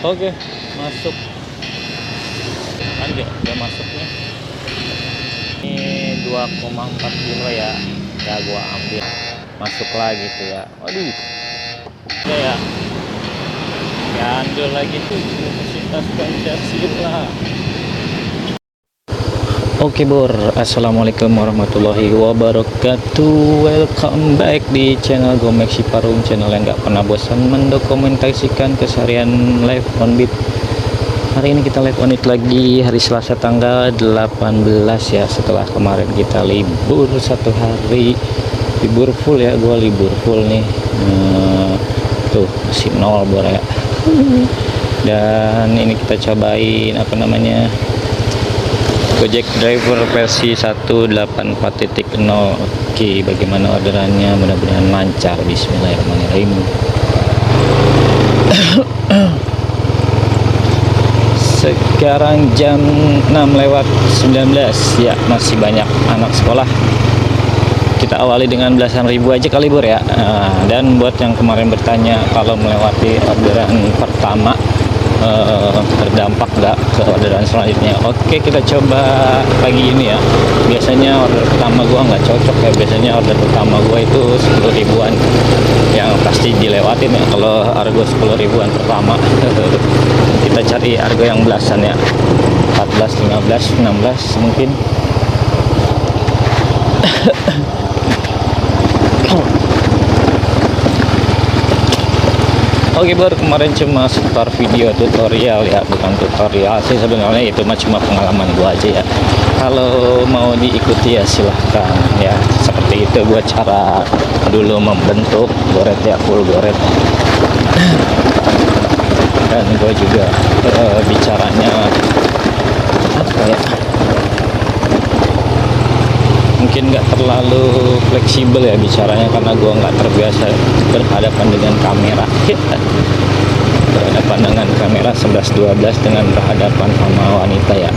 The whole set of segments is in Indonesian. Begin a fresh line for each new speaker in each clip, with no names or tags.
Oke, masuk. Lanjut, udah masuknya. Ini 2,4 kilo ya. Ya gua ambil. Masuk lagi tuh ya. Aduh. Ya. Gandul lagi tuh Universitas Pancasila. Oke Bor, assalamualaikum warahmatullahi wabarakatuh. Welcome back di channel Gomex Ciparum, channel yang gak pernah bosan mendokumentasikan keseharian live on beat. Hari ini kita live on it lagi, hari Selasa tanggal 18 ya. Setelah kemarin kita libur satu hari, libur full ya, gua libur full nih. Tuh masih nol Bor ya. Dan ini kita cobain apa namanya, Gojek Driver versi 184.0. Oke, bagaimana orderannya? Mudah-mudahan lancar. Bismillahirrahmanirrahim. Sekarang jam 6:19 ya, masih banyak anak sekolah. Kita awali dengan belasan ribu aja kali Bor ya. Dan buat yang kemarin bertanya kalau melewati orderan pertama berdampak nggak ke orderan selanjutnya. Oke, kita coba pagi ini ya. Biasanya order pertama gua nggak cocok ya. Biasanya order pertama gua itu 10 ribuan yang pasti dilewatin ya kalau argo 10 ribuan pertama. Kita cari argo yang belasan ya, 14, 15, 16 mungkin. Oke Bor, kemarin cuma sekitar video tutorial ya, bukan tutorial sih sebenarnya, itu mah cuma pengalaman gua aja ya. Kalau mau diikuti ya silahkan ya. Seperti itu gua cara dulu membentuk goret ya, full goret. Dan gua juga bicaranya apa ya, mungkin nggak terlalu fleksibel ya bicaranya karena gua nggak terbiasa berhadapan dengan kamera. Berhadapan dengan kamera 11-12 dengan berhadapan sama wanita ya.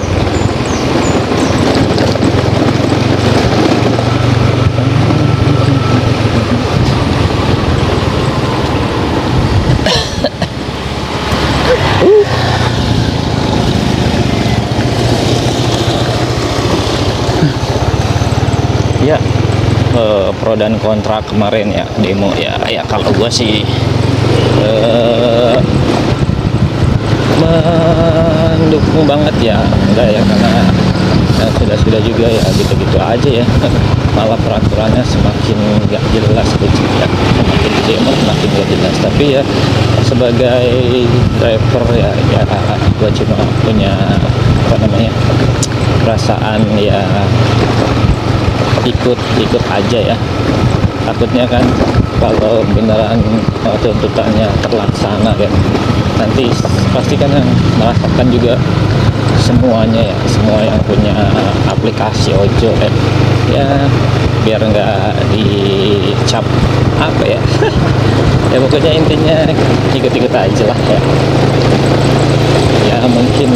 Ya, pro dan kontra kemarin ya, demo ya. Ya kalau gua sih mendukung banget ya, enggak ya, karena sudah juga ya gitu-gitu aja ya. Malah peraturannya semakin nggak jelas gitu ya, semakin demo semakin nggak jelas. Tapi ya sebagai driver ya gua cuma punya apa namanya, perasaan ya ikut aja ya. Takutnya kan kalau beneran tuntutannya terlaksana ya, nanti pasti kan yang merasakan juga semuanya ya, semua yang punya aplikasi ojol ya biar nggak dicap apa ya. Ya pokoknya intinya ikut-ikut aja lah ya. Ya mungkin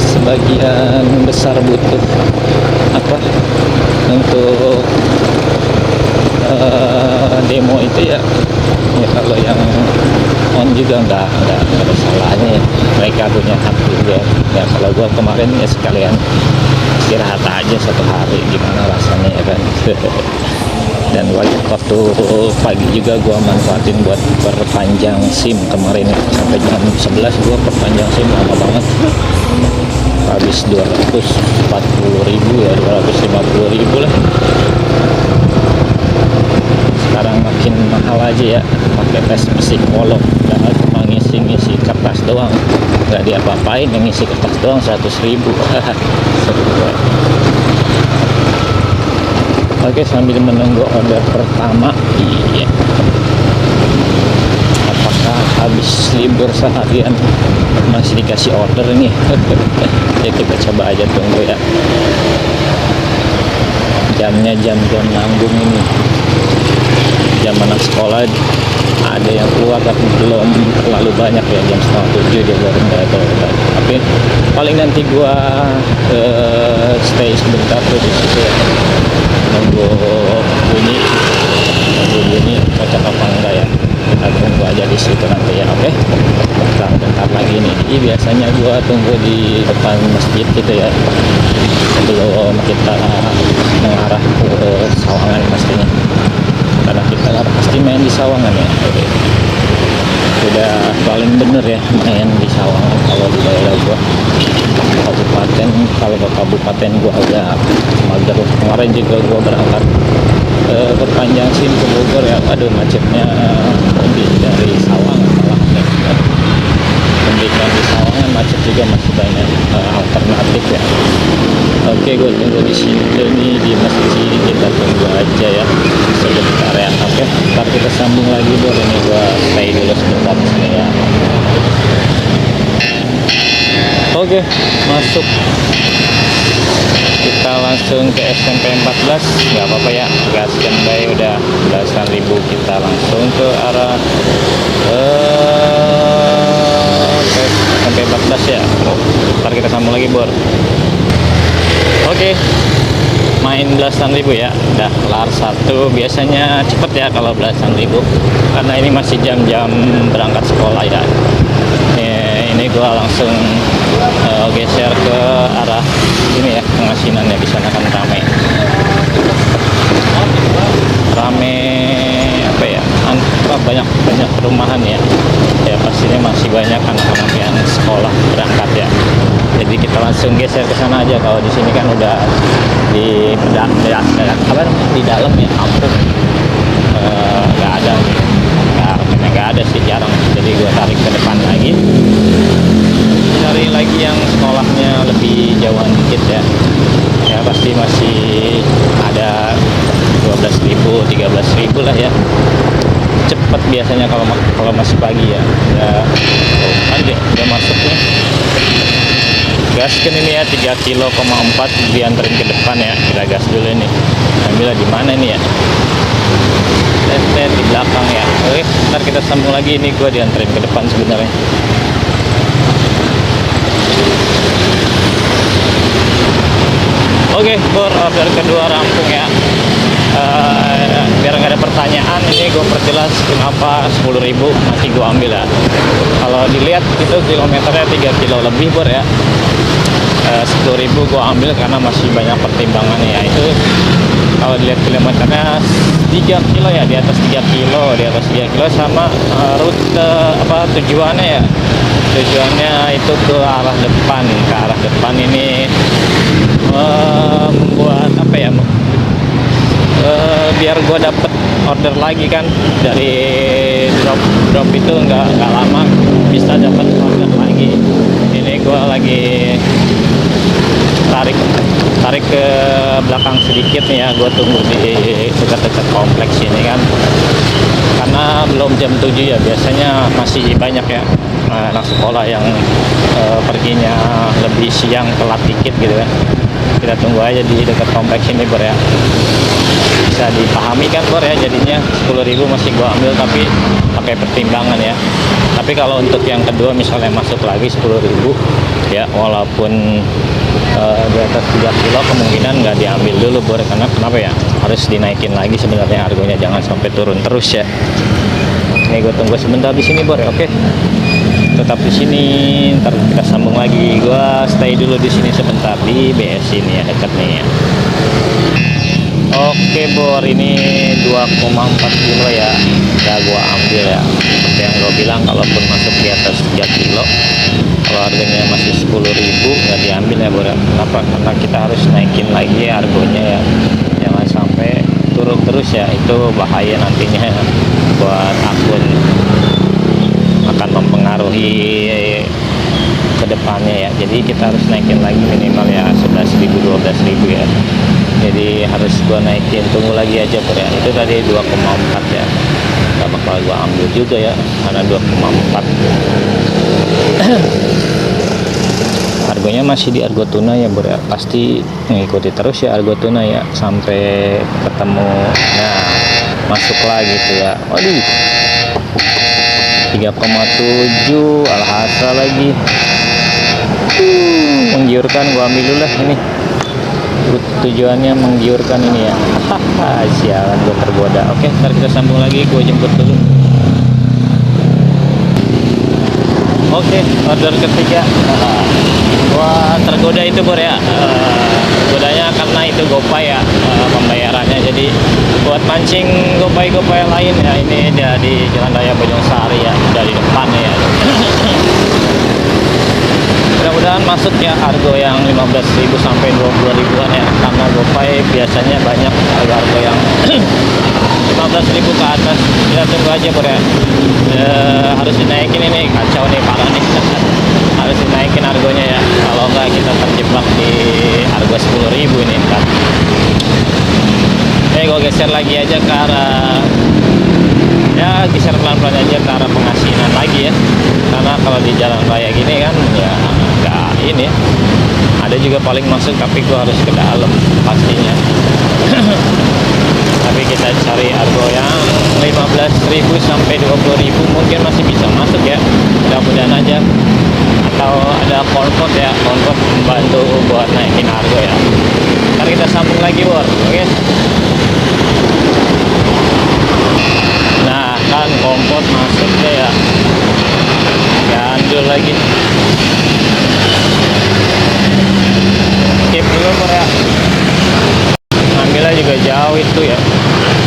sebagian besar butuh apa untuk demo itu ya kalau yang on juga nggak ada salahnya ya. Mereka punya hak juga ya. Kalau gua kemarin ya sekalian istirahat aja satu hari, gimana rasanya ya kan. Dan waktu pagi juga gua manfaatin buat perpanjang SIM kemarin sampai jam 11 gua perpanjang SIM, lama banget. Habis 240.000 ya, 250.000 lah. Sekarang makin mahal aja ya, pakai tes psikolog. Padahal cuma ngisi kertas doang, nggak diapa-apain, ngisi kertas doang 100.000. Oke, sambil menunggu order pertama. Iya, apakah habis libur seharian masih dikasih order nih? Ya kita coba aja tunggu ya. Jamnya jam nanggung ini, jam anak sekolah ada yang keluar tapi belum terlalu banyak ya. Jam 6:30 dia baru mulai. Tapi paling nanti gua stay sebentar tuh di situ ya, nunggu bunyi cocok apa enggak ya. Kita tunggu aja di situ nanti ya. Oke. pagi biasanya gua tunggu di depan masjid gitu ya, sebelum kita mengarah ke Sawangan pastinya, karena kita pasti main di Sawangan ya. Jadi, udah paling bener ya main di Sawangan kalau di daerah gua. Kabupaten, kalau ke kabupaten gua agak mager. Kemarin juga gua berangkat berpanjang sini ke Bogor ya, aduh macetnya lebih dari Sawangan malah ya. Pendidikan di Sawangan macet juga, masih banyak alternatif ya. Oke, gue tunggu di sini nih di masjid, kita tunggu aja ya sebentar ya. Oke, ntar kita sambung lagi bro, ini gue stay dulu sebentar di sini ya. Oke, masuk. Kita langsung ke SMP 14, nggak apa-apa ya, gas standby udah belasan ribu. Kita langsung ke arah SMP 14 ya. Ntar kita sambung lagi bor. Oke, main belasan ribu ya, udah kelar satu. Biasanya cepet ya kalau belasan ribu, karena ini masih jam-jam berangkat sekolah ya. Ini gua langsung geser ke arah ini ya, Pengasinan ya, di sana kan rame apa ya, banyak perumahan ya, pastinya masih banyak anak-anak yang sekolah berangkat ya. Jadi kita langsung geser ke sana aja. Kalau di sini kan udah di dalam ya, kampung nggak ada sih, jarang. Jadi gue tarik ke depan lagi, cari lagi yang sekolahnya lebih jauhan dikit ya. Ya pasti masih ada 12.000 13.000 lah ya. Cepet biasanya kalau masih pagi ya. Udah masuk nih. Gaskan ini ya, 3,4 kilo dianterin ke depan ya. Kita gas dulu nih. Ambilnya di mana nih ya? Di belakang ya. Oke, ntar kita sambung lagi. Ini gue dianterin ke depan sebenarnya. Oke, bor, order kedua rampung ya. Biar nggak ada pertanyaan, ini gue perjelas kenapa 10.000 masih gue ambil ya. Kalau dilihat itu kilometernya 3 kilo lebih bor ya. 10.000 gue ambil karena masih banyak pertimbangannya ya. Itu kalau dilihat kilometernya 3 kilo ya, di atas 3 kilo sama rute tujuannya ya. Tujuannya itu ke arah depan ini membuat apa ya, biar gue dapet order lagi kan, dari drop itu nggak lama bisa dapat order lagi. Ini gue lagi tarik ke belakang sedikit nih ya, gue tunggu di dekat-dekat kompleks ini kan, karena belum jam 7 ya, biasanya masih banyak ya anak sekolah yang perginya lebih siang, telat dikit gitu kan. Kita tunggu aja di dekat kompleks ini bor ya. Bisa dipahami kan bor ya, jadinya 10.000 masih gua ambil tapi pakai pertimbangan ya. Tapi kalau untuk yang kedua misalnya masuk lagi 10.000 ya, walaupun di atas 3 kilo kemungkinan nggak diambil dulu bor, karena kenapa ya, harus dinaikin lagi sebenarnya harganya, jangan sampai turun terus ya. Ini gue tunggu sebentar di sini bor ya. Oke, tetap di sini, ntar kita sambung lagi. Gua stay dulu di sini sebentar di BS ini ya, dekat nih ya. Oke bor, ini 2,4 kilo ya, udah gua ambil ya. Seperti yang gua bilang, kalaupun masuk di atas 3 kilo, kalau harganya masih 10.000 nggak diambil ya bor. Kenapa? Karena kita harus naikin lagi harganya ya, jangan sampai turun terus ya, itu bahaya nantinya buat akun, akan mempengaruhi ke depannya ya. Jadi kita harus naikin lagi minimal ya 11.000 12.000 ya. Jadi harus gua naikin, tunggu lagi aja bro ya. Itu tadi 2,4 ya, gak bakal gua ambil juga ya karena 2,4. Harganya masih di Argo Tuna ya bro ya, pasti mengikuti terus ya Argo Tuna ya sampai ketemu. Nah, masuk lagi tuh ya. Waduh, 3,7 alhasa lagi. Menggiurkan, gua ambil dulu lah ini. Tujuannya menggiurkan ini ya. Hahaha, sialan gua tergoda. Oke, ntar kita sambung lagi, gua jemput dulu. Oke, order ketiga. Wah, tergoda itu Bor ya. Godanya karena itu GoPay ya, pembayarannya. Jadi buat mancing GoPay lain ya, ini dia di Jalan Raya Bojong ya, dari depan ya. Mudah-mudahan masuk ya harga yang 15.000 sampai 20.000-an ya, karena GoPay biasanya banyak harga yang 15.000 ke atas. Kita tunggu aja Bor ya. Harus dinaikin ini, kacau nih, parah nih. Harus dinaikin harganya ya, kalau enggak kita terjebak di harga 10.000 ini ntar. Gue geser lagi aja ke arah, ya geser pelan-pelan aja ke arah Pengasinan lagi ya, karena kalau di jalan raya gini kan ya nggak ini, ada juga paling masuk, tapi gua harus ke dalam pastinya. Tapi kita cari argo yang 15.000 sampai 20.000 mungkin masih bisa masuk ya, mudah-mudahan aja. Atau ada Concord ya, Concord membantu buat naikin argo ya. Ntar kita sambung lagi Bor, oke? Nah kan Concord masuk deh ya, gandul lagi. Skip dulu Bor ya, ngambilnya juga jauh itu ya.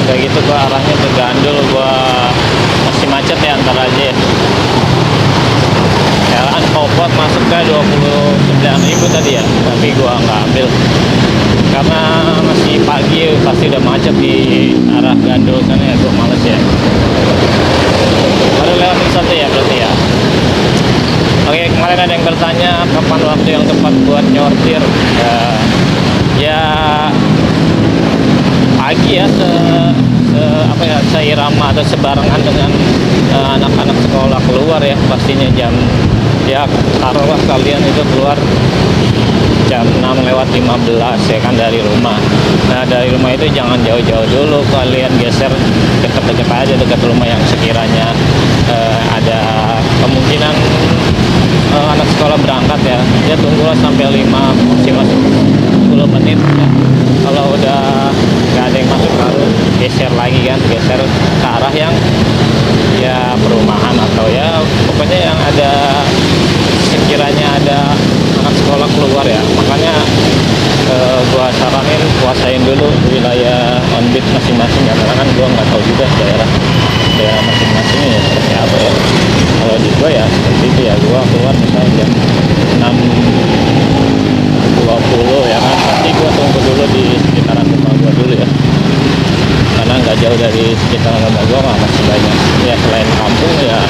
Udah gitu gua arahnya ke Gandul, gua masih macet ya, antar aja ya. Jalan Concord masuk ke 29.000 tadi ya, tapi gua nggak ambil karena masih pagi, pasti udah macet di arah Gandul sana ya, gua males ya. Baru lewatin satu ya berarti ya. Oke, kemarin ada yang bertanya kapan waktu yang tepat buat nyortir. Ya pagi ya, seirama atau sebarengan dengan anak-anak sekolah keluar ya, pastinya jam, ya taruhlah kalian itu keluar jam 6:15 ya kan dari rumah. Nah dari rumah itu jangan jauh-jauh dulu, kalian geser dekat-dekat aja, dekat rumah yang sekiranya ada kemungkinan anak sekolah berangkat ya. Ya tunggulah sampai 5 maksimal 10 menit ya. Kalau udah nggak ada yang masuk lalu geser lagi kan, geser ke arah yang ya perumahan atau ya pokoknya yang ada sekiranya ada anak sekolah keluar ya. Makanya gua saranin kuasain dulu wilayah on-beat masing-masing ya, karena kan gua nggak tahu juga daerah masing-masing ya seperti apa ya. Kalau di gua ya seperti itu ya, gua keluar misalnya jam 6:20 ya kan, pasti gua tunggu dulu di sekitaran rumah gua dulu ya, karena nggak jauh dari sekitaran rumah gua masih banyak ya, selain kampung ya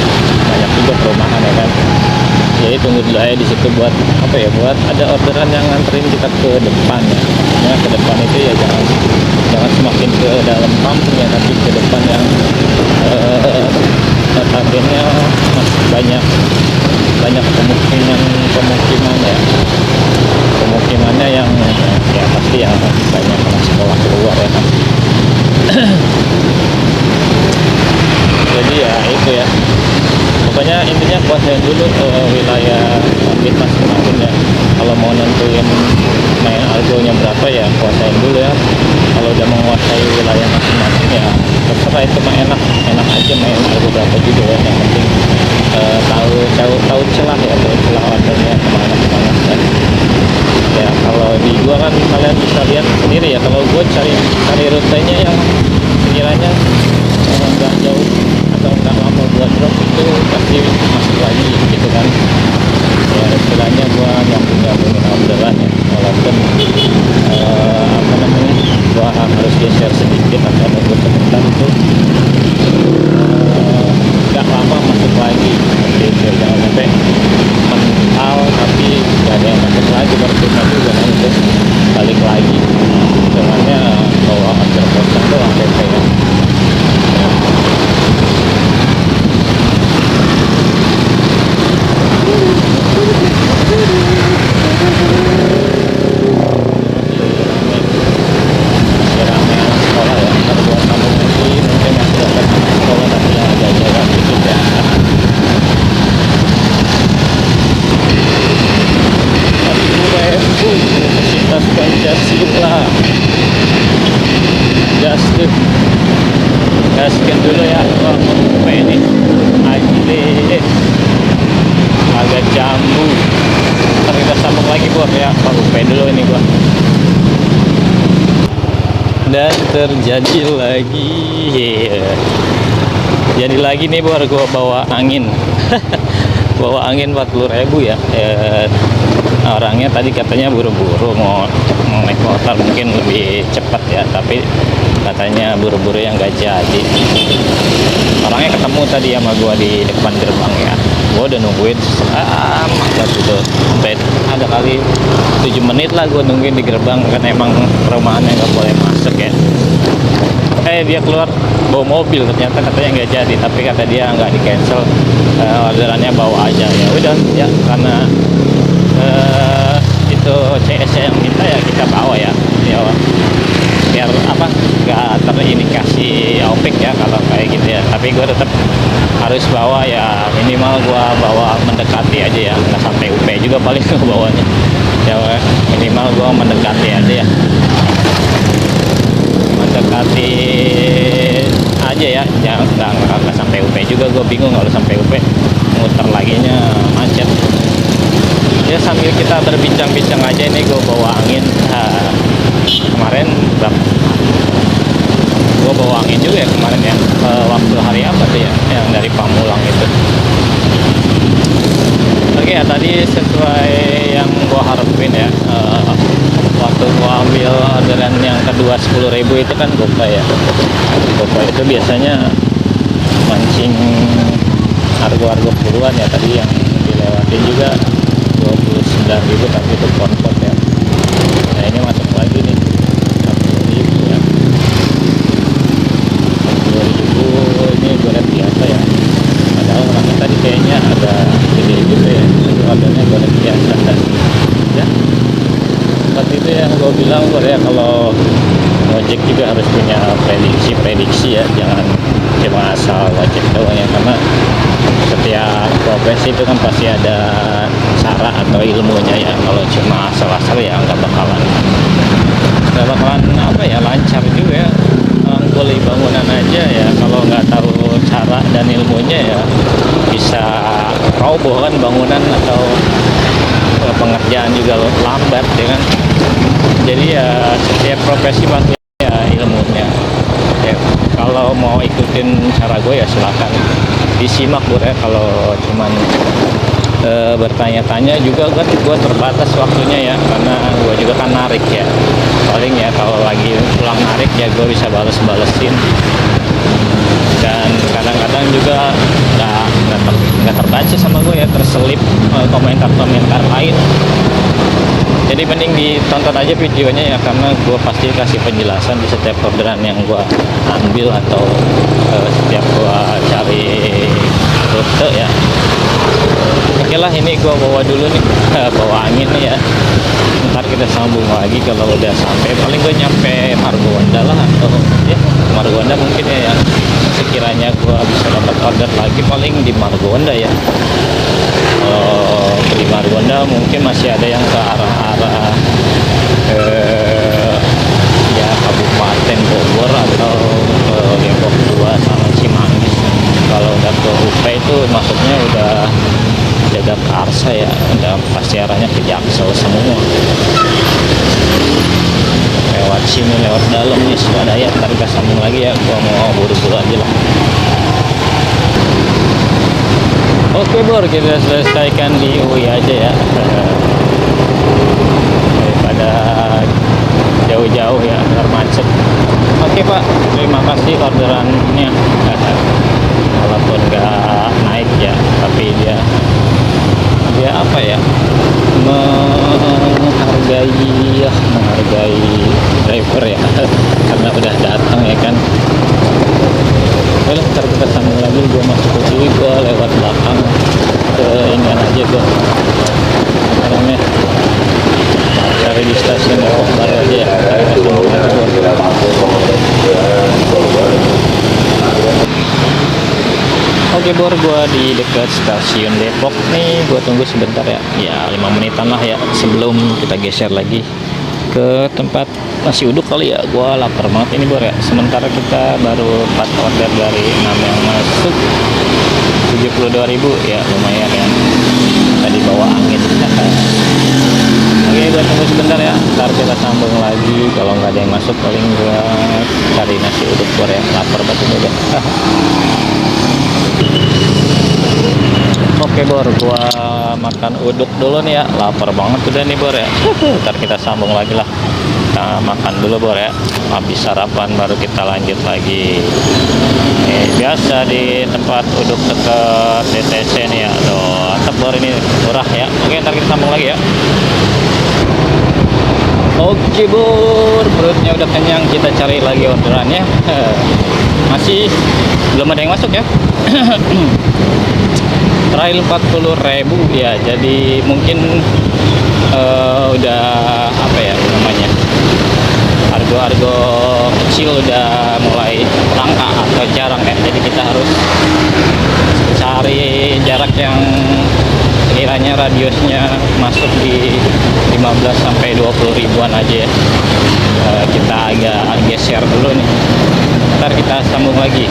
banyak juga perumahan ya kan. Jadi tunggu dulu aja di situ buat apa ya, buat ada orderan yang nganterin kita ke depan ya. Ya ke depan itu ya jangan semakin ke dalam kampung ya, tapi ke depan yang notabene masih banyak pemukimannya yang ya pasti ya banyak anak sekolah keluar ya kan. Jadi ya itu ya, pokoknya intinya kuasain dulu wilayah kita masing-masing ya. Kalau mau nentuin main argonya berapa ya kuasain dulu ya. Kalau udah menguasai wilayah masing-masing ya terserah, itu mah enak aja main argo berapa juga ya. Yang penting tahu celah ya, tahu celah ordernya kemana ya. Ya kalau di gua kan kalian bisa lihat sendiri ya, kalau gua cari rutenya yang sekiranya nggak jauh atau nggak lama buat drop itu pasti masuk lagi gitu kan ya. Istilahnya gua nyambungin orderan ya, walaupun gua harus geser sedikit atau nunggu sebentar itu nggak lama masuk lagi seperti itu. Jangan sampai mental tapi nggak ada yang masuk lagi, berarti juga nanti balik lagi semuanya bawa order kosong doang PP ya. Universitas Pancasila, Jastif terjadi lagi. Jadi lagi nih Bor, gua bawa angin. Bawa angin 40.000 ya. Orangnya tadi katanya buru-buru mau naik motor, mungkin lebih cepat ya, tapi katanya buru-buru yang gak jadi. Orangnya ketemu tadi sama gua di depan gerbang ya. Gua udah nungguin banget gitu, sampai ada kali 7 menit lah gua nungguin di gerbang, karena emang perumahannya nggak boleh masuk ya. Dia keluar bawa mobil, ternyata katanya nggak jadi, tapi kata dia nggak di cancel, orderannya bawa aja. Ya udah ya, karena itu CS yang minta ya kita bawa ya, biar apa, nggak terindikasi OPEC ya kalau kayak gitu ya. Tapi gue tetap harus bawa ya, minimal gue bawa mendekati aja ya, nggak sampai UP juga paling gue bawanya ya, minimal gue mendekati aja ya, mendekati aja ya, jangan nggak sampai UP juga. Gue bingung kalau sampai UP muter laginya macet ya. Sambil kita berbincang-bincang aja ini, gue bawa angin. Kemarin gue bawa angin juga ya kemarin ya, waktu hari apa tuh ya, yang dari Pamulang itu. Oke ya, tadi sesuai yang gue harapin ya, waktu gue ambil orderan yang kedua 10.000 itu kan GoPay ya. GoPay itu biasanya mancing harga-harga puluhan ya, tadi yang dilewatin juga 29.000, tapi itu konvert ya. Nah ini masuk lagi nih 40.000 ya. 40.000 ini gue lihat biasa ya, padahal orangnya tadi kayaknya ada gede juga ya, ordernya gue lihat biasa. Dan ya seperti itu yang gue bilang ya, kalau ngojek juga harus punya prediksi ya, jangan cuma asal ngojek doang ya, karena setiap profesi itu kan pasti ada cara atau ilmunya ya. Kalau cuma asal-asal ya nggak bakalan apa ya, lancar juga ya. Orang kuli bangunan aja ya, kalau nggak tahu cara dan ilmunya ya bisa roboh kan bangunan, atau pengerjaan juga lambat ya kan. Jadi ya setiap profesi pasti ya ilmunya ya. Kalau mau ikutin cara gue ya silakan disimak Bro ya. Kalau cuman bertanya-tanya juga kan gue terbatas waktunya ya, karena gue juga kan narik ya, paling ya kalau lagi pulang narik ya gue bisa balesin. Dan kadang-kadang juga nggak terbaca sama gue ya, terselip komentar-komentar lain. Jadi mending ditonton aja videonya ya, karena gue pasti kasih penjelasan di setiap orderan yang gue ambil, atau setiap gue cari rute ya. Oke lah, ini gue bawa dulu nih, bawa angin nih ya. Ntar kita sambung lagi kalau udah sampai, paling gue nyampe Margonda lah, atau ya Margonda mungkin ya, yang sekiranya gue bisa dapat order lagi paling di Margonda ya. Di Margonda mungkin masih ada yang ke arah ya Kabupaten Bogor atau Depok 2 sama Cimanggis. Kalau udah ke UP itu maksudnya udah jaga Karsa ya, udah pasti arahnya ke Jaksel semua. Lewat sini, lewat dalam nih Swadaya. Ntar kita sambung lagi ya, gua mau buru-buru aja lah. Oke Bor, kita selesaikan di UI aja ya, daripada jauh-jauh ya, ntar macet. Oke Pak, terima kasih orderannya. Walaupun nggak naik ya, tapi dia apa ya, menghargai driver ya, karena udah datang ya kan. Boleh, ntar kita sambung lagi. Gue masuk ke sini, gue lewat belakang ke ini aja gue karena cari di stasiun Depok baru aja ya. Kita sambung lagi. Oke Bor, gue di dekat stasiun Depok nih. Gue tunggu sebentar ya, 5 menitan lah ya, sebelum kita geser lagi ke tempat nasi uduk kali ya. Gue lapar banget ini Bor ya. Sementara kita baru 4 order dari 6 yang masuk, 72.000 ya, lumayan ya. Tadi bawa angin. Oke gua tunggu sebentar ya, ntar kita sambung lagi. Kalau nggak ada yang masuk paling gua cari nasi uduk bor ya, lapar banget udah. Oke bor, gua makan uduk dulu nih ya, lapar banget udah nih bor ya. Ntar kita sambung lagi lah. Kita makan dulu bor ya, habis sarapan baru kita lanjut lagi. Biasa di tempat uduk dekat DTC nih ya. Aduh, mantap bor, ini murah ya. Oke, ntar kita sambung lagi ya. Oke bor, perutnya udah kenyang, kita cari lagi orderannya. Masih belum ada yang masuk ya. Trial 40.000 ya, jadi mungkin udah apa ya namanya, harga kecil udah mulai langka atau jarang ya, jadi kita harus cari jarak yang sekiranya radiusnya masuk di 15 sampai 20 ribuan aja ya. Kita agak geser dulu nih, ntar kita sambung lagi.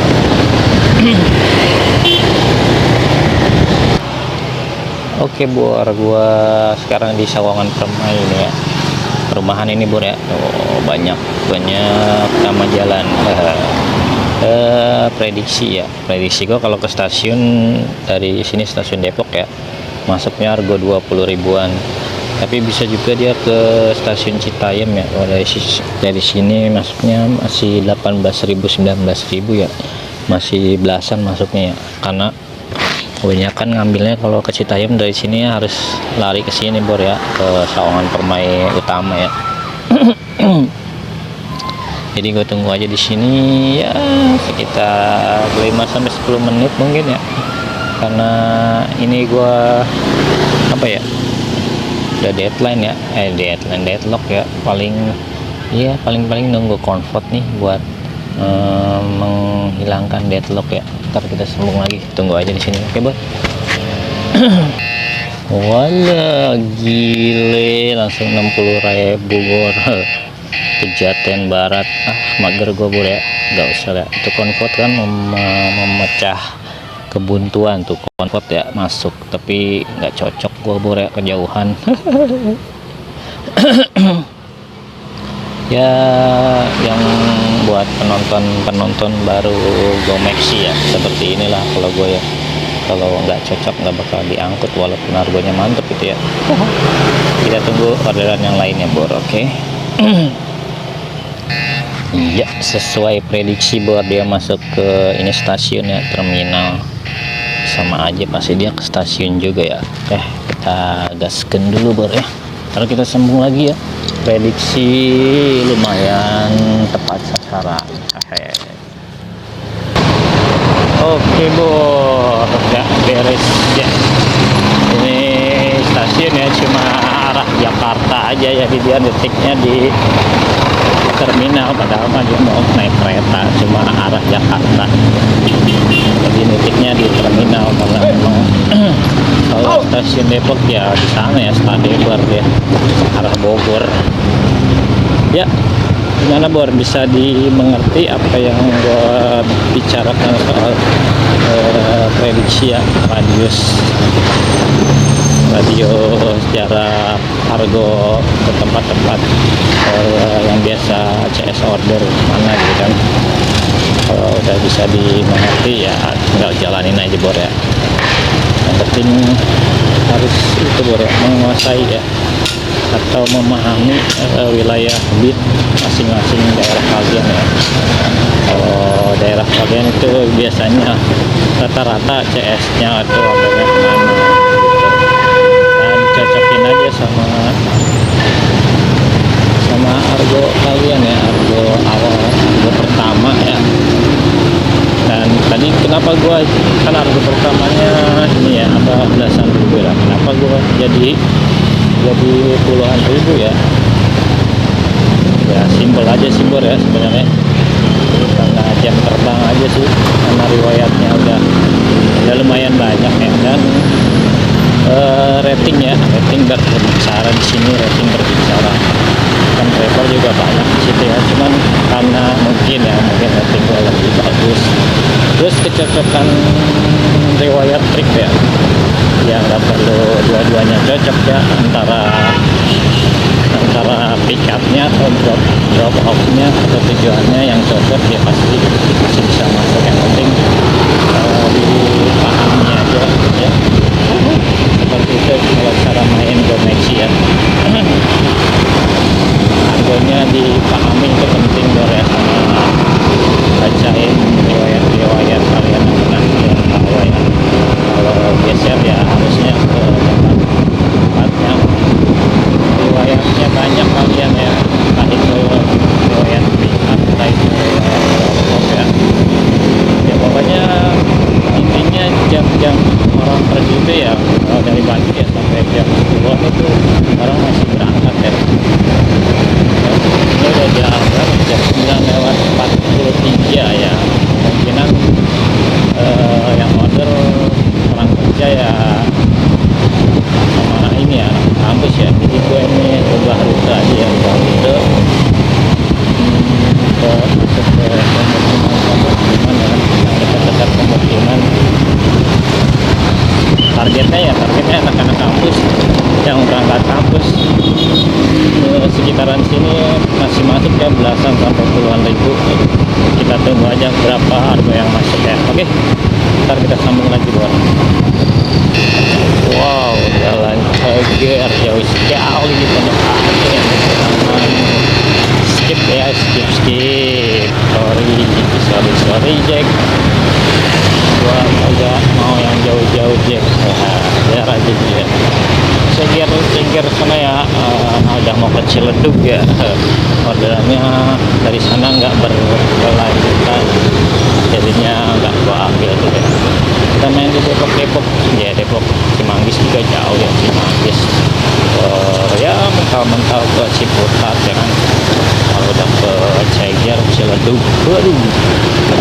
Oke bor, gua sekarang di Sawangan Permai ini ya, perumahan ini bor ya. Banyak nama jalan. Prediksi gua kalau ke stasiun dari sini, stasiun Depok ya, masuknya harga 20 ribuan, tapi bisa juga dia ke stasiun Citayam ya. Kalau dari sini masuknya masih 18.000 19.000 ya, masih belasan masuknya ya, karena kebanyakan ngambilnya kalau ke Citayam dari sini harus lari ke sini bor ya, ke Sawangan Permai utama ya. Jadi gue tunggu aja di sini ya sekitar 5 sampai 10 menit mungkin ya, karena ini gue apa ya, udah deadline ya, deadlock ya, paling nunggu convert nih buat menghilangkan deadlock ya. Ntar kita sambung lagi, tunggu aja di sini. Oke bor. Wala gile, langsung 60.000 bor. Pejaten Barat, mager gue bor ya, nggak usah ya, itu convert kan memecah kebuntuan tuh convert ya, masuk tapi nggak cocok gue bor ya, kejauhan. Ya yang buat penonton baru Gomexi ya, seperti inilah kalau gue ya, kalau nggak cocok nggak bakal diangkut walaupun harganya mantep gitu ya. Kita tunggu orderan yang lainnya bor. Oke. Ya sesuai prediksi bor, dia masuk ke ini stasiun ya, terminal, sama aja pasti dia ke stasiun juga ya. Kita gaskan dulu bor ya, lalu kita sambung lagi ya. Prediksi lumayan tepat sasaran. Oke bor, udah beres ya. Ini stasiun ya, cuma arah Jakarta aja ya, dia detiknya di terminal, padahal mah dia mau naik kereta, cuma arah Jakarta, jadi detiknya di terminal. Karena memang kalau stasiun Depok ya di sana ya, Stadebar dia arah Bogor ya. Gimana bor, bisa dimengerti apa yang gua bicarakan soal prediksi ya, radius secara harga ke tempat-tempat yang biasa CS order mana gitu kan. Kalau udah bisa dimengerti ya tinggal jalanin aja bor ya. Yang penting harus itu bor ya, menguasai ya, atau memahami wilayah bid masing-masing daerah kalian ya. Kalau daerah kalian itu biasanya rata-rata CS-nya atau harganya kemana gitu. Dan cocokin aja sama harga kalian ya, harga awal, harga pertama ya. Dan tadi kenapa gua, kan harga pertamanya ini ya apa belasan ribu lah, kenapa gua jadi puluhan ribu ya. Ya simpel aja sih bor ya sebenarnya, karena jam terbang aja sih, karena riwayatnya udah lumayan banyak ya. Dan rating berbicara di sini, rating berbicara kan, travel juga banyak di situ ya, cuman karena mungkin rating gue lebih bagus, terus kecocokan riwayat trik ya, yang nggak perlu dua-duanya cocok ya, antara cara pick upnya atau drop off-nya atau tujuannya yang cocok, ya pasti masih bisa masuk. Yang penting dipahami aja ya, seperti itu kalau cara main Gomaxi ya. Harganya dipahami itu penting ya, sama bacain riwayat kalian yang pernah tahu ya. Kalau geser ya harusnya ke tempatnya riwayatnya banyak kalian ya, entah itu riwayat pickup, entah itu riwayat drop ya. Ya pokoknya intinya jam-jam orang pergi itu ya, kalau dari pagi ya sampai jam 10 itu orang masih berangkat ya. Ini udah jam 9:43 ya, kemungkinan yang order orang kerja ya sama ini ya, kampus ya. Jadi gue ini ubah rute aja ya, ubah rute ke masuk ke pemukiman ya, yang dekat-dekat pemukiman. Targetnya anak-anak kampus yang berangkat kampus sekitaran sini masih masuk ya, belasan sampai puluhan ribu. Kita tunggu aja berapa harga yang masuk ya. Oke, ntar kita sambung lagi bro. Wow, jalan cager jauh sekali kita nyepatin. Skip ya, skip. Sorry Jack, gua agak mau yang jauh-jauh Jack. Biar aja dia singkir sana ya. Udah mau ke Ciledug ya, orderannya dari sana nggak berkelanjutan, jadinya nggak gua ambil tuh ya. Kita main di Depok ya, Depok Cimanggis juga jauh ya, Cimanggis ya mental ke Ciputat ya kan. Kalau udah ke Ceger, Ciledug, waduh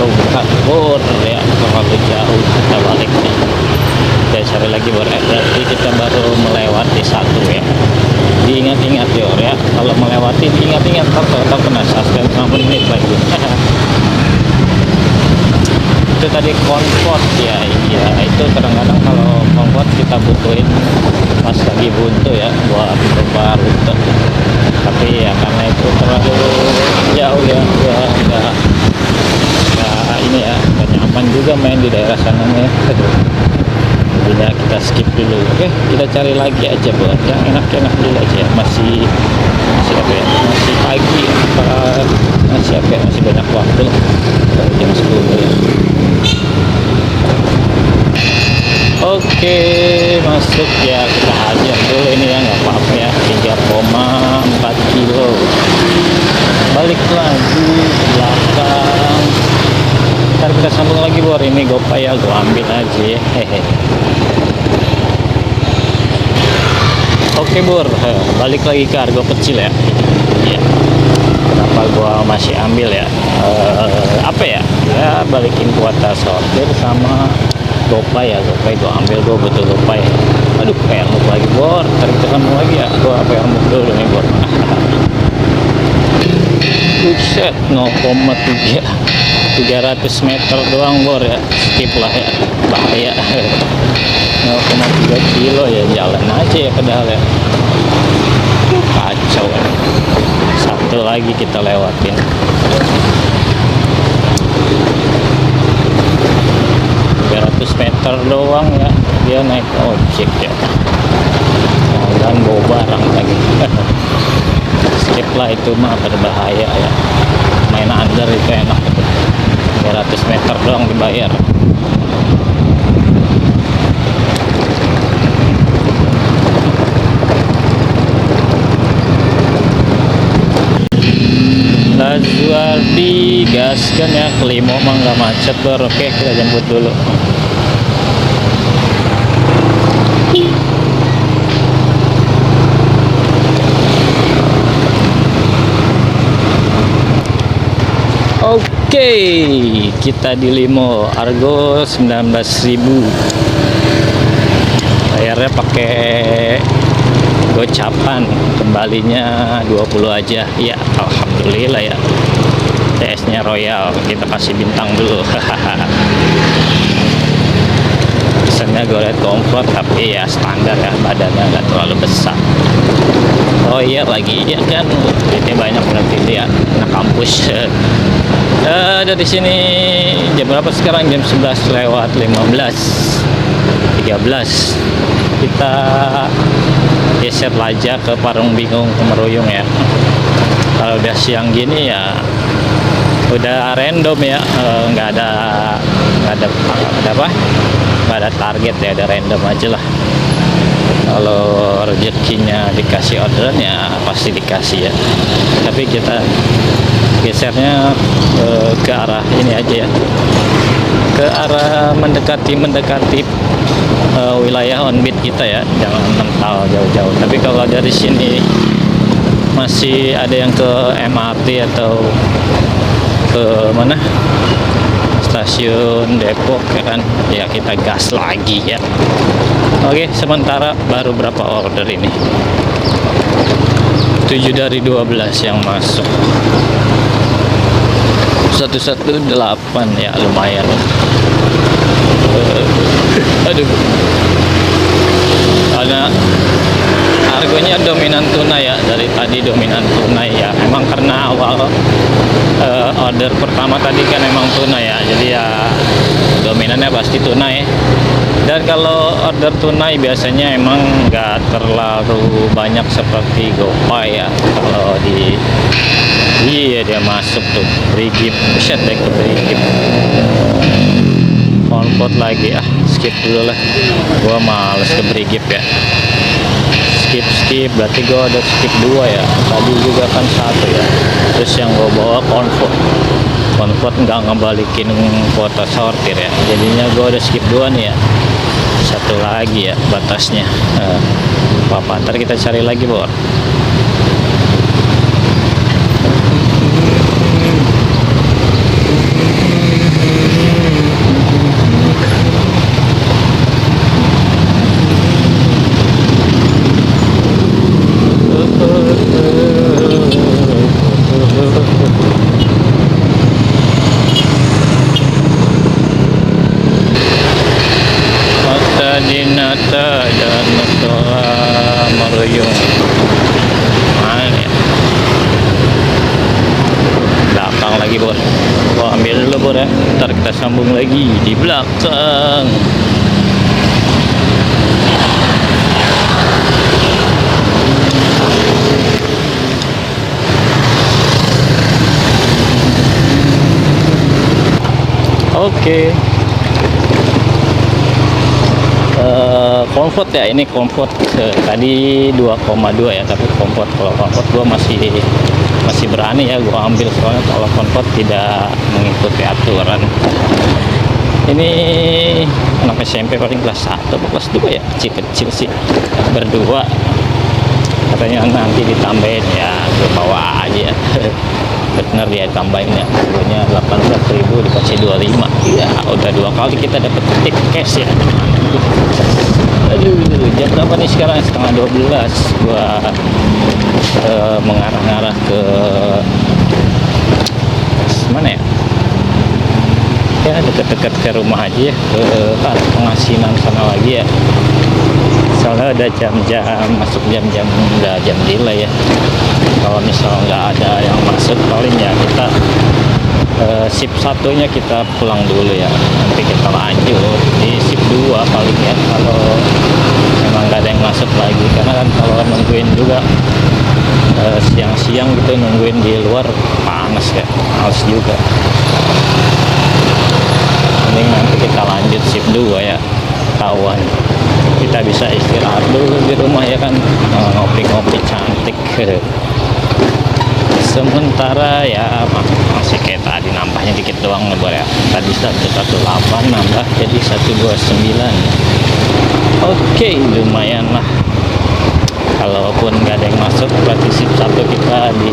bukan bor ya, terlalu jauh. Kita balik nih, kita cari lagi bor ya. Berarti kita baru melewati satu ya. Diingat-ingat ya, kalau melewati diingat-ingat, atau kena suspend sama menit lagi. Itu tadi comfort ya, iya itu kadang-kadang kalau comfort kita butuhin pas lagi buntu ya, buat berubah rute. Tapi ya karena itu terlalu jauh ya, gua nggak ini ya, nggak nyaman juga main di daerah sana ya. Jadinya kita skip dulu. Oke, kita cari lagi aja buat yang enak-enak dulu aja ya. Masih apa ya, masih pagi apa masih apa ya, masih banyak waktu lah, jam 10 ya. Oke, masuk ya, kita hajar dulu ini ya, nggak apa-apa ya. 3,4 kilo, balik lagi ke belakang. Ntar kita sambung lagi bor. Ini GoPay ya, gua ambil aja ya. Hehe. Oke bor, balik lagi ke Argo kecil ya. Iya, kenapa gua masih ambil ya, apa ya, balikin kuota sortir sama GoPay ya. GoPay gua ambil, gua butuh GoPay. Aduh, kayak move lagi bor. Ntar kita sambung lagi ya, gua kayak move dulu nih bor. Buset, 0,3 300 meter doang bor ya, skip lah ya, bahaya. 0,3 kilo ya, jalan aja ya padahal ya. Kacau ya. Satu lagi kita lewatin. Meter doang ya, dia naik ojek ya, dan bawa barang lagi. Skip lah itu mah, berbahaya ya. Main under itu enak, 200 meter doang dibayar. Lazuardi gaskan ya, Kelimo mah nggak macet bro. Oke, kita jemput dulu. Oke, kita di Limo, Argo 19.000. Bayarnya pakai gocapan, kembalinya 20 aja. Ya, alhamdulillah ya. TS-nya Royal, kita kasih bintang dulu. Pesannya badannya gue liat komfort, tapi ya standar ya, badannya nggak terlalu besar. Oh iya lagi ya kan, ini banyak berarti dia anak kampus. Dari sini jam berapa sekarang? Jam 11 lewat 13. Kita geser aja ke Parung Bingung Meruyung ya. Kalau udah siang gini ya udah random ya, nggak ada apa, nggak ada target ya, ada random aja lah. Kalau rezekinya dikasih orderan ya pasti dikasih ya, tapi kita gesernya ke arah ini aja ya, ke arah mendekati wilayah on-beat kita ya, jangan mental jauh-jauh. Tapi kalau dari sini masih ada yang ke MRT atau ke mana, stasiun Depok ya kan, ya kita gas lagi ya. Oke, sementara baru berapa order ini? 7 dari 12 yang masuk. 118 ya, lumayan. Aduh, karena harganya dominan tunai ya, dari tadi dominan tunai ya. Emang karena awal order pertama tadi kan emang tunai ya, jadi ya dominannya pasti tunai. Dan kalau order tunai biasanya emang nggak terlalu banyak seperti GoPay ya. Kalau di iya dia masuk tuh Brigip, buset deh ke Brigip. Konvot lagi ah, skip dulu lah, gua males ke Brigip ya. Skip berarti gua ada skip 2 ya, tadi juga kan 1 ya. Terus yang gua bawa konvot nggak ngebalikin kuota sortir ya, jadinya gua ada skip 2 nih ya. 1 lagi ya batasnya. Apa ntar kita cari lagi bor. Dinata dan Meruyung. Mana ya? Belakang lagi bor. Gua ambil dulu bor ya. Ntar kita sambung lagi di belakang. Oke. Comfort ya, ini comfort tadi 2,2 ya, tapi comfort, kalau comfort gua masih berani ya gua ambil, soalnya kalau comfort tidak mengikuti aturan. Ini anak SMP paling kelas 1 atau kelas 2 ya, kecil sih, berdua. Katanya nanti ditambahin ya, gue bawa aja. Bener dia tambahin ya, dulunya 18.000 dikasih 25 ya, udah 2 kali kita dapat tip cash ya. Aduh, jam berapa nih sekarang? Setengah 12. Gua mengarah-arah ke mana ya? Ya deket-deket ke rumah aja ya, ke Pengasinan sana lagi ya. Soalnya ada jam-jam masuk, jam-jam udah jam delay ya. Kalau misalnya nggak ada yang masuk, paling ya kita sip 1-nya kita pulang dulu ya, nanti kita lanjut di sip 2 paling ya, kalau memang nggak ada yang masuk lagi. Karena kan kalau nungguin juga siang-siang gitu, nungguin di luar panas ya, males juga. Mending nanti kita lanjut sip 2 ya, kawan. Kita bisa istirahat dulu di rumah ya kan, ngopi-ngopi cantik. Sementara ya masih kayak tadi, nambahnya dikit doang nih bor ya. Tadi 118 nambah jadi 129. Oke, lumayan lah. Kalaupun nggak ada yang masuk, berarti sip 1 kita di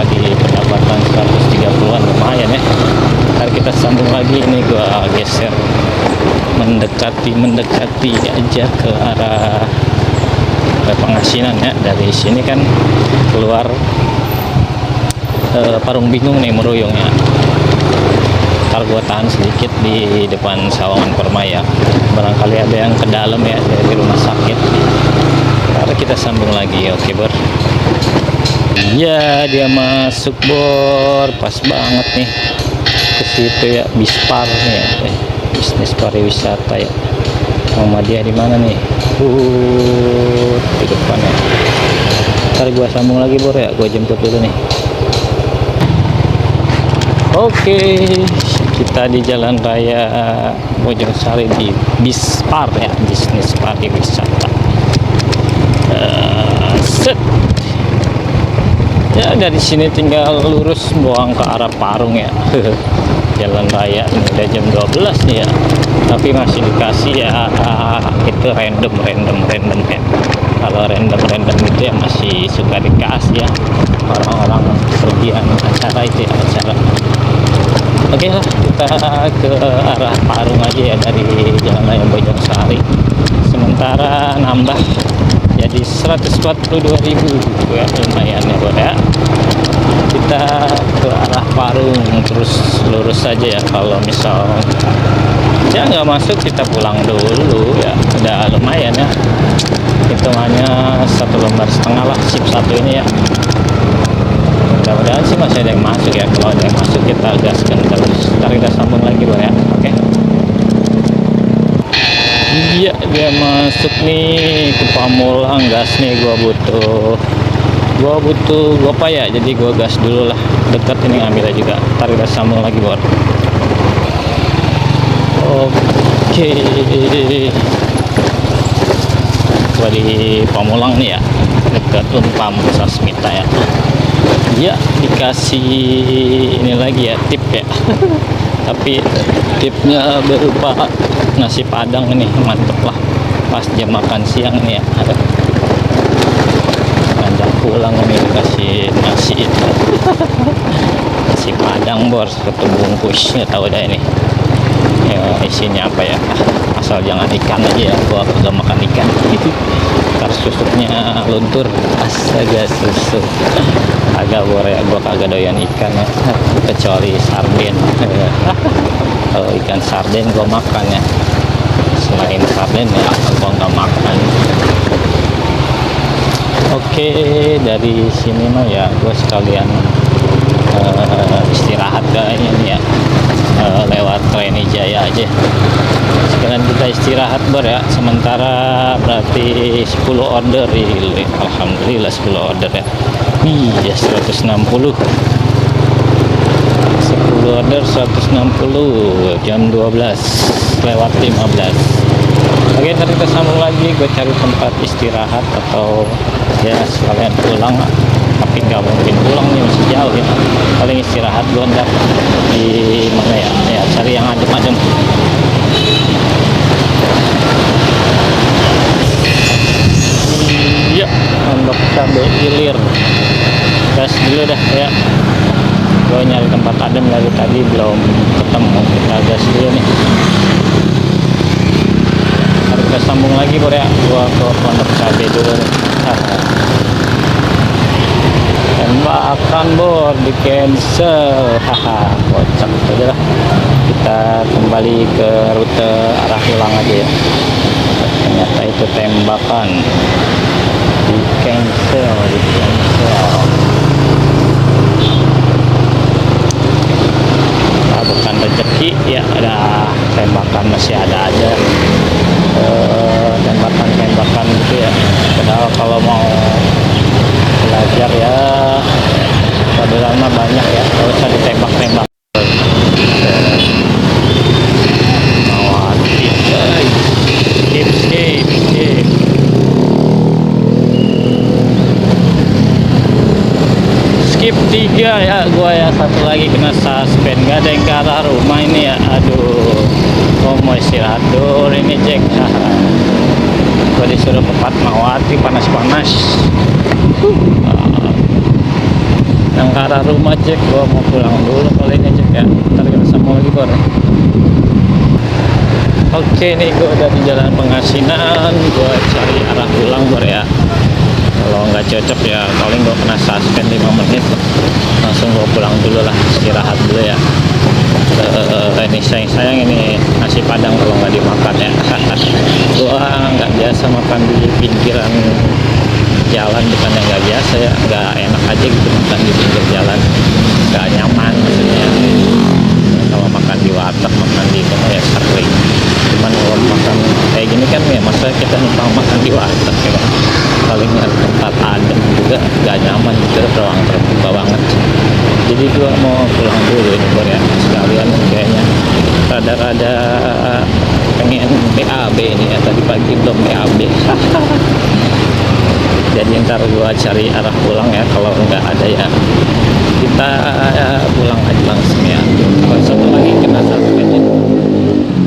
di pendapatan 130-an, lumayan ya. Ntar kita sambung lagi, ini gua geser mendekati aja ke arah Pengasinan ya. Dari sini kan keluar Parung Bingung nih, Meruyung ya. ntar gua tahan sedikit di depan Sawangan Permai ya, barangkali ada yang ke dalam ya dari rumah sakit. Ntar kita sambung lagi, oke Bor. Iya, dia masuk Bor, pas banget nih ke situ ya, Bispar nih ya, bisnis pariwisata ya. Muhammadiyah di mana nih? Di depan ya. Ntar gua sambung lagi Bor ya, gua jemput dulu nih. Oke, kita di Jalan Raya Bojongsari di Bispar ya, bisnis pariwisata. Set. Ya dari sini tinggal lurus buang ke arah Parung ya. Jalan raya ini udah jam 12 nih ya, tapi masih dikasih ya itu random ya. Kalau random itu ya masih suka dikasih ya orang-orang pergian acara itu ya, acara. Oke lah, kita ke arah Parung aja ya dari Jalan Raya Bojongsari. Sementara nambah jadi 142.000 ya, lumayan ya Bor ya. Kita ke arah Parung terus lurus saja ya. Kalau misal ya nggak masuk, kita pulang dulu ya, udah lumayan ya, hitungannya 1,5 lembar lah sip satu ini ya. Mudah-mudahan sih masih ada yang masuk ya. Kalau ada yang masuk kita gaskan terus. Ntar kita sambung lagi Bor ya, oke. Iya, dia masuk nih ke Pamulang. Gas nih, gua butuh apa ya, jadi gua gas dulu lah, dekat ini ngambilnya juga. Ntar kita sambung lagi Bor. Oke, gua di Pamulang nih ya, dekat Unpam Sasmita ya. Ya dikasih ini lagi ya, tip ya. Tapi tipnya berupa nasi padang ini, mantep lah pas jam makan siang nih ya. Ngajak pulang nih dikasih nasi itu. Nasi padang Bor, satu bungkus, nggak tahu dah ini ya, isinya apa ya, asal jangan ikan aja ya, gua kagak makan ikan gitu. Ntar susuknya luntur, astaga susu agak Bor ya, gua kagak doyan ikan ya, kecuali sarden. Kalau ikan sarden gua makan ya, selain sarden ya gua nggak makan. Oke, dari sini mah ya gua sekalian istirahat kayaknya nih ya, lewat Treni Jaya aja sekalian kita istirahat Bor ya. Sementara berarti 10 order, alhamdulillah 10 order ya. Iya 160, 10 order 160, jam 12:15. Oke, ntar kita sambung lagi. Gue cari tempat istirahat atau ya sekalian pulang, tapi nggak mungkin pulang nih, masih jauh ya. Paling istirahat gue ntar di mana ya, cari yang adem-adem. Iya, Pondok Cabe Ilir. Gas dulu dah ya. Gue nyari tempat adem dari tadi belum ketemu. Kita gas dulu nih. Harus kita sambung lagi Bor ya. Gue ke Pondok Cabe dulu nih. Tembakan Bor di cancel. Haha, kocak aja lah. Kita kembali ke rute arah pulang aja ya. Ternyata itu tembakan di cancel. Nah, bukan rezeki ya, ada tembakan masih ada aja, tembakan gitu ya. Padahal kalau mau belajar ya padahal mah banyak ya, gak usah ditembak-tembak. Mawati guys, skip. Skip 3 ya gua ya, satu lagi kena suspend, gak ada yang ke arah rumah ini ya. Aduh, gua mau istirahat dulu ini Jack. Gua disuruh ke Fatmawati, panas-panas. Yang ke arah rumah Jack, gua mau pulang dulu kali ini Jack ya. Ntar kita sambung lagi Bor. Oke nih, gua udah di Jalan Pengasinan, gua cari arah pulang Bor ya. Kalau nggak cocok ya paling gue kena suspend 5 menit, langsung gue pulang dulu lah, istirahat dulu ya. Ini sayang ini nasi padang kalau nggak dimakan ya. Gua nggak biasa makan di pinggiran jalan, bukannya nggak biasa ya, nggak enak aja gitu makan di pinggir jalan, nggak nyaman maksudnya. Kalau makan di warteg, makan di rumah ya sering, cuman kalau makan kayak gini kan ya masa kita numpang makan di warteg ya kan, paling tempat adem juga nggak nyaman juga, ruang terbuka banget. Jadi gua mau pulang dulu ini Bor ya, sekalian kayaknya rada-rada pengen BAB ini ya, tadi pagi belum BAB. Jadi ntar gua cari arah pulang ya, kalau nggak ada ya kita pulang aja langsung ya. Kalau satu lagi kena suspend ya,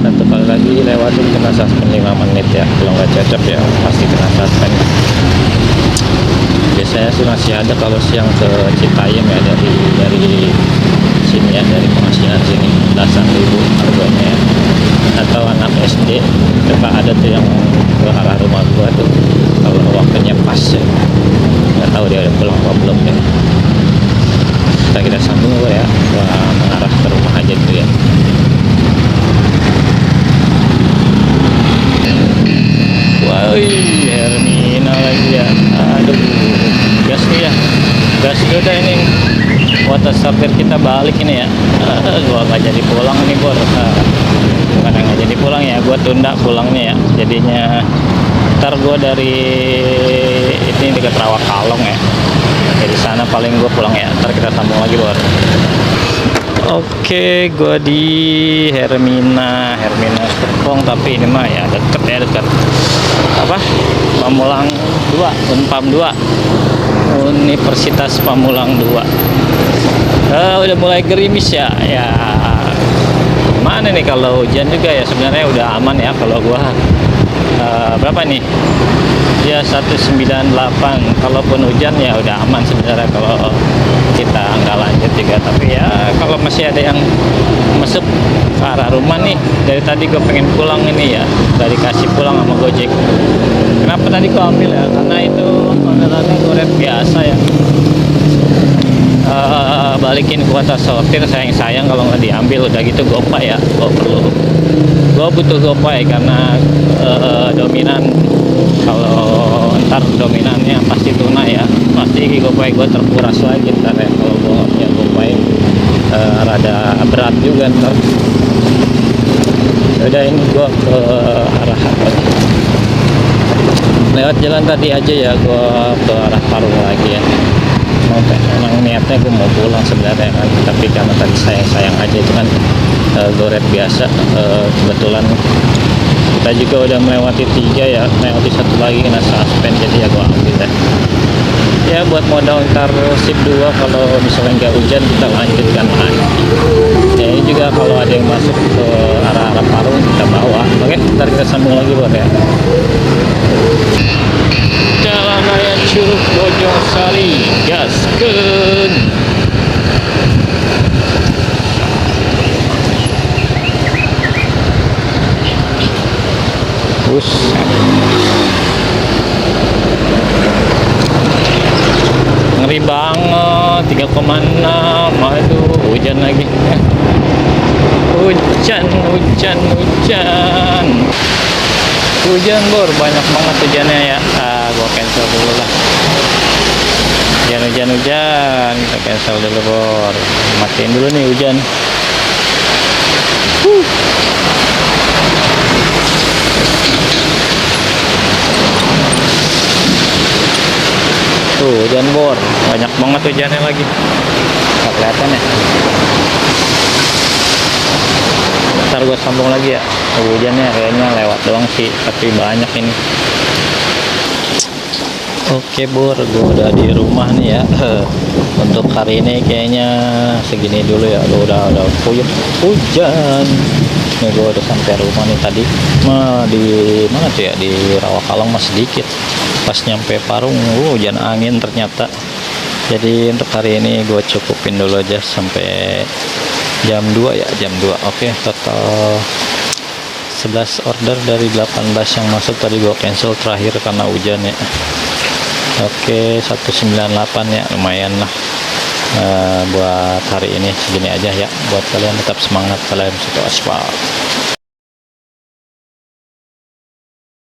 satu kali lagi lewatin kena suspend 5 menit ya, kalau nggak cocok ya pasti kena suspend. Biasanya sih masih ada kalau siang ke Citayam ya, dari sini ya, dari pengasinan sini belasan ribu harganya ya. Atau anak SD coba ada tuh yang ke arah rumah gua tuh kalau waktunya pas ya, nggak tahu dia udah pulang apa belum ya. Kita sambung gua ya, gua mengarah ke rumah aja tuh ya. Wah, Hermina lagi ya, aduh, gas nih ya, gas udah ini water starter kita balik ini ya. Gua nggak jadi pulang nih Bor, bukan nggak jadi pulang ya, gua tunda pulangnya ya, jadinya ntar gua dari ini dekat Rawakalong ya, dari sana paling gua pulang ya, ntar kita sambung lagi Bor. Oke, gua di Hermina Serpong, tapi ini mah ya deket ya, dekat apa, Pamulang 2, Unpam 2, Universitas Pamulang 2. Udah mulai gerimis ya, mana nih kalau hujan juga ya sebenarnya udah aman ya, kalau gua berapa nih ya 198, kalaupun hujan ya udah aman sebenarnya kalau kita nggak lanjut juga. Tapi ya kalau masih ada yang masuk ke arah rumah nih, dari tadi gue pengen pulang ini ya, udah dikasih pulang sama Gojek. Kenapa tadi gue ambil ya, karena itu orderannya Grab biasa ya. Balikin kuota sortir, sayang kalau nggak diambil. Udah gitu GoPay ya, gue butuh GoPay karena dominan. Kalau ntar dominannya pasti tunai ya, pasti GoPay gue terkuras lagi ntar ya, kalau gue nggak punya GoPay rada berat juga ntar. Udah ini gue ke arah apa, lewat jalan tadi aja ya, gue ke arah Parung lagi ya. Emang niatnya gue mau pulang sebenarnya kan, tapi karena tadi sayang aja itu kan Grab biasa. Kebetulan kita juga udah melewati 3 ya, melewati 1 lagi kena suspend, jadi ya gue ambil deh ya, buat modal ntar sip 2 kalau misalnya nggak hujan kita lanjutkan lagi ya. Ini juga kalau ada yang masuk ke arah-arah Parung kita bawa. Oke, ntar kita sambung lagi buat ya. Jalan Raya Curug Bojong Sari, gaskeun. Ngeri banget, 3,6. Aduh, hujan lagi. Hujan Bor, banyak banget hujannya ya. Gua cancel dulu lah. Hujan, kita cancel dulu Bor. Matiin dulu nih hujan. Tuh hujan Bor, banyak banget hujannya lagi. Nggak kelihatan ya. Ntar gue sambung lagi ya. Hujannya kayaknya lewat doang sih, tapi banyak ini. Oke Bor, gue udah di rumah nih ya. Untuk hari ini kayaknya segini dulu ya. Udah puyuh hujan. Nih gue udah sampai rumah nih tadi. Di mana tuh ya, di Rawakalong masih sedikit. Pas nyampe Parung hujan angin ternyata. Jadi untuk hari ini gue cukupin dulu aja sampai jam 2 ya, jam 2. Oke, total 11 order dari 18 yang masuk tadi gue cancel terakhir karena hujan ya. Oke, 198 ya, lumayan lah. Buat hari ini segini aja ya, buat kalian tetap semangat kalian satu aspal.